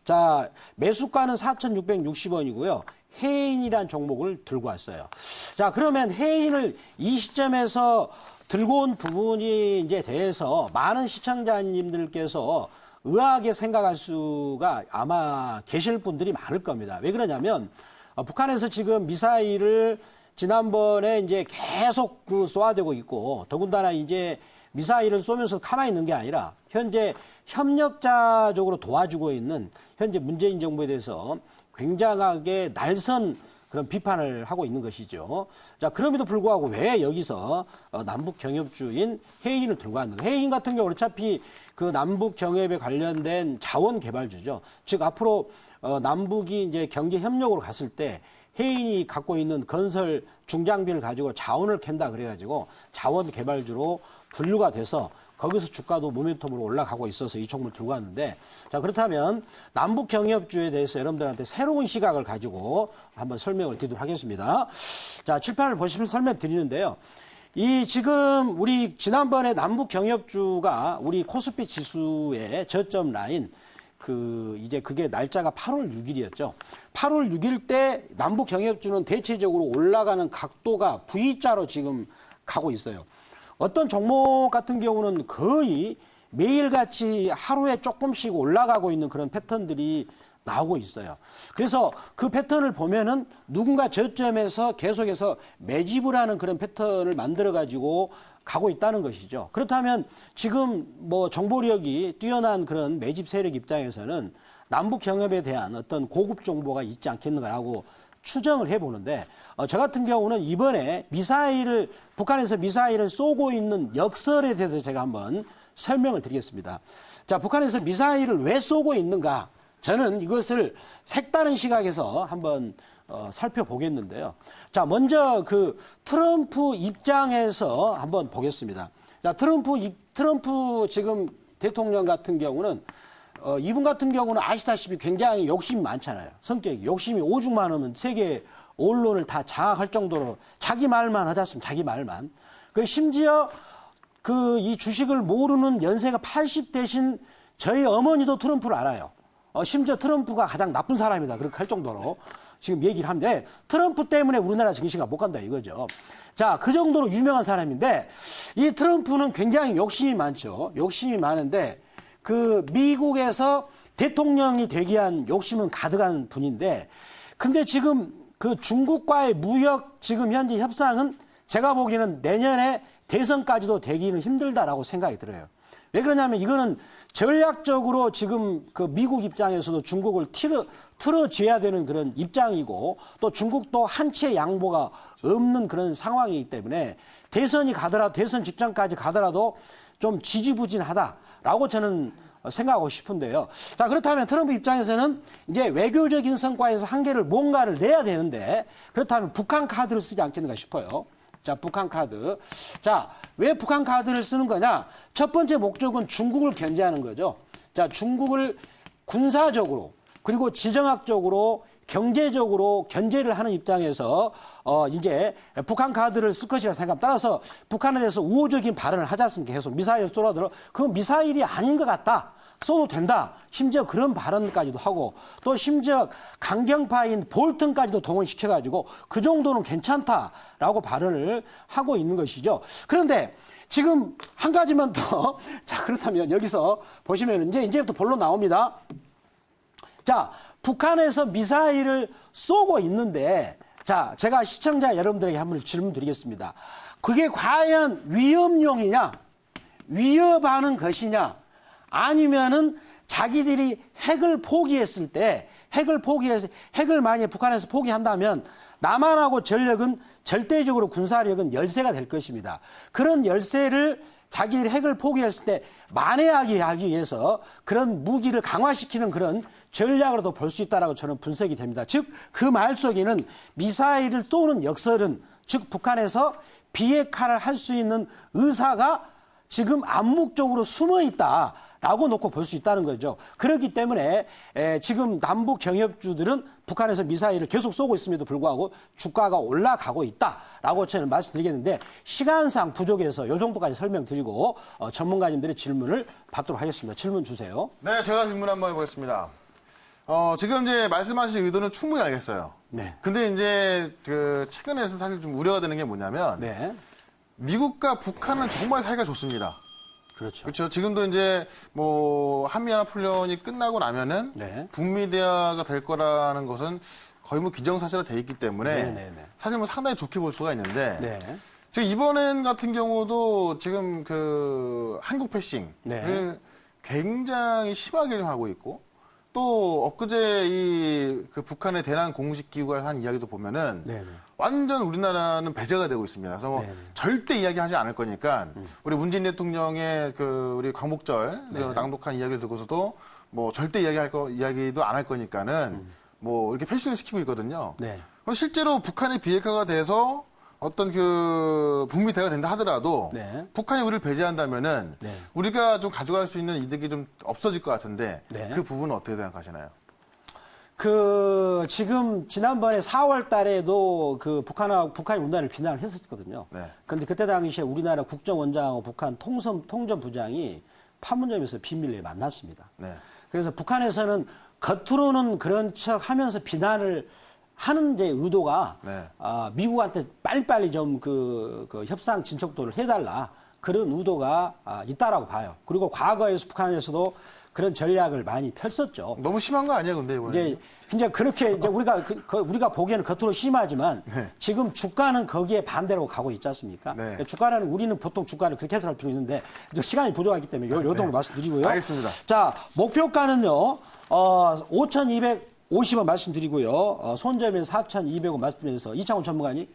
자, 매수가는 4,660원이고요. 해인이란 종목을 들고 왔어요. 자, 그러면 해인을 이 시점에서 들고 온 부분이 이제 대해서 많은 시청자님들께서 의아하게 생각할 수가 아마 계실 분들이 많을 겁니다. 왜 그러냐면 북한에서 지금 미사일을 지난번에 이제 계속 쏘아대고 있고 더군다나 이제 미사일을 쏘면서 가만히 있는 게 아니라 현재 협력자적으로 도와주고 있는 현재 문재인 정부에 대해서 굉장하게 날선 그런 비판을 하고 있는 것이죠. 자, 그럼에도 불구하고 왜 여기서 남북 경협주인 해인을 들고 왔는가? 해인 같은 경우는 어차피 그 남북 경협에 관련된 자원 개발주죠. 즉 앞으로 남북이 이제 경제 협력으로 갔을 때 해인이 갖고 있는 건설 중장비를 가지고 자원을 캔다 그래가지고 자원 개발주로 분류가 돼서 거기서 주가도 모멘텀으로 올라가고 있어서 이 종목을 들고 왔는데, 자, 그렇다면 남북 경협주에 대해서 여러분들한테 새로운 시각을 가지고 한번 설명을 드리도록 하겠습니다. 자, 칠판을 보시면 설명 드리는데요. 이 지금 우리 지난번에 남북 경협주가 우리 코스피 지수의 저점 라인 이제 그게 날짜가 8월 6일이었죠. 8월 6일 때 남북 경협주는 대체적으로 올라가는 각도가 V자로 지금 가고 있어요. 어떤 종목 같은 경우는 거의 매일같이 하루에 조금씩 올라가고 있는 그런 패턴들이 나오고 있어요. 그래서 그 패턴을 보면은 누군가 저점에서 계속해서 매집을 하는 그런 패턴을 만들어가지고 가고 있다는 것이죠. 그렇다면 지금 뭐 정보력이 뛰어난 그런 매집 세력 입장에서는 남북 경협에 대한 어떤 고급 정보가 있지 않겠는가라고 추정을 해보는데, 저 같은 경우는 이번에 북한에서 미사일을 쏘고 있는 역설에 대해서 제가 한번 설명을 드리겠습니다. 자, 북한에서 미사일을 왜 쏘고 있는가? 저는 이것을 색다른 시각에서 한번 살펴보겠는데요. 자, 먼저 그 트럼프 입장에서 한번 보겠습니다. 자, 트럼프 지금 대통령 같은 경우는 이분 같은 경우는 아시다시피 굉장히 욕심이 많잖아요. 성격이. 욕심이 오죽 많으면 세계 언론을 다 장악할 정도로 자기 말만 하자습니다. 자기 말만. 그리고 심지어 이 주식을 모르는 연세가 80대신 저희 어머니도 트럼프를 알아요. 심지어 트럼프가 가장 나쁜 사람이다. 그렇게 할 정도로 지금 얘기를 하는데, 트럼프 때문에 우리나라 증시가 못 간다 이거죠. 자, 그 정도로 유명한 사람인데, 이 트럼프는 굉장히 욕심이 많죠. 욕심이 많은데, 미국에서 대통령이 되기 위한 욕심은 가득한 분인데, 근데 지금 그 중국과의 무역 지금 현재 협상은 제가 보기에는 내년에 대선까지도 되기는 힘들다라고 생각이 들어요. 왜 그러냐면 이거는 전략적으로 지금 그 미국 입장에서도 중국을 틀어줘야 되는 그런 입장이고, 또 중국도 한치의 양보가 없는 그런 상황이기 때문에 대선 직전까지 가더라도 좀 지지부진하다라고 저는 생각하고 싶은데요. 자, 그렇다면 트럼프 입장에서는 이제 외교적인 성과에서 한계를 뭔가를 내야 되는데, 그렇다면 북한 카드를 쓰지 않겠는가 싶어요. 자, 북한 카드. 자, 왜 북한 카드를 쓰는 거냐? 첫 번째 목적은 중국을 견제하는 거죠. 자, 중국을 군사적으로 그리고 지정학적으로 경제적으로 견제를 하는 입장에서 이제 북한 카드를 쓸 것이라 생각합니다. 따라서 북한에 대해서 우호적인 발언을 하지 않습니까? 계속 미사일 쏘라더러 그건 미사일이 아닌 것 같다. 쏘도 된다. 심지어 그런 발언까지도 하고, 또 심지어 강경파인 볼튼까지도 동원시켜가지고 그 정도는 괜찮다라고 발언을 하고 있는 것이죠. 그런데 지금 한 가지만 더. 자, 그렇다면 여기서 보시면 이제부터 본론 나옵니다. 자, 북한에서 미사일을 쏘고 있는데, 자, 제가 시청자 여러분들에게 한번 질문 드리겠습니다. 그게 과연 위협용이냐? 위협하는 것이냐? 아니면은 자기들이 핵을 포기했을 때, 핵을 만약에 북한에서 포기한다면 남한하고 전력은 절대적으로 군사력은 열세가 될 것입니다. 그런 열세를 자기들이 핵을 포기했을 때 만회하기 위해서 그런 무기를 강화시키는 그런 전략으로도 볼 수 있다라고 저는 분석이 됩니다. 즉, 그 말 속에는 미사일을 쏘는 역설은, 즉 북한에서 비핵화를 할 수 있는 의사가 지금 암묵적으로 숨어 있다라고 놓고 볼 수 있다는 거죠. 그렇기 때문에 지금 남북 경협주들은 북한에서 미사일을 계속 쏘고 있음에도 불구하고 주가가 올라가고 있다라고 저는 말씀드리겠는데, 시간상 부족해서 이 정도까지 설명드리고 전문가님들의 질문을 받도록 하겠습니다. 질문 주세요. 네, 제가 질문 한번 해보겠습니다. 지금 이제 말씀하신 의도는 충분히 알겠어요. 네. 근데 이제 그 최근에서 사실 좀 우려가 되는 게 뭐냐면 네. 미국과 북한은 정말 사이가 좋습니다. 그렇죠. 그렇죠. 지금도 이제 뭐 한미연합훈련이 끝나고 나면은 네. 북미 대화가 될 거라는 것은 거의 뭐 기정사실화 돼 있기 때문에 네네네. 사실 뭐 상당히 좋게 볼 수가 있는데 네. 지금 이번엔 같은 경우도 지금 그 한국 패싱을 네. 굉장히 심하게 좀 하고 있고 또 엊그제 이 그 북한의 대남 공식 기구가 한 이야기도 보면은 네네. 완전 우리나라는 배제가 되고 있습니다. 그래서 뭐 네네. 절대 이야기하지 않을 거니까 우리 문재인 대통령의 그 우리 광복절 그 낭독한 이야기를 듣고서도 뭐 절대 이야기도 안 할 거니까는 뭐 이렇게 패싱을 시키고 있거든요. 네. 그럼 실제로 북한이 비핵화가 돼서 어떤 그 북미 대화가 된다 하더라도 네. 북한이 우리를 배제한다면은 네. 우리가 좀 가져갈 수 있는 이득이 좀 없어질 것 같은데 네. 그 부분은 어떻게 생각하시나요? 지금 지난번에 4월 달에도 북한이 우리나라를 비난을 했었거든요. 네. 그런데 그때 당시에 우리나라 국정원장하고 북한 통전부장이 판문점에서 비밀리에 만났습니다. 네. 그래서 북한에서는 겉으로는 그런 척 하면서 비난을 하는 이제 의도가 네. 미국한테 빨리빨리 좀 그 협상 진척도를 해달라 그런 의도가 있다라고 봐요. 그리고 과거에서 북한에서도 그런 전략을 많이 폈었죠. 너무 심한 거 아니에요, 근데 이번에? 이제 그렇게 이제 우리가 보기에는 겉으로 심하지만 네. 지금 주가는 거기에 반대로 가고 있지 않습니까? 네. 그러니까 주가는 우리는 보통 주가를 그렇게 해석할 필요 있는데 이제 시간이 부족하기 때문에 요 정도 말씀드리고요. 알겠습니다. 자, 목표가는요. 5,250원 말씀드리고요. 손절면 4,200원 말씀드리면서 이창훈 전문가님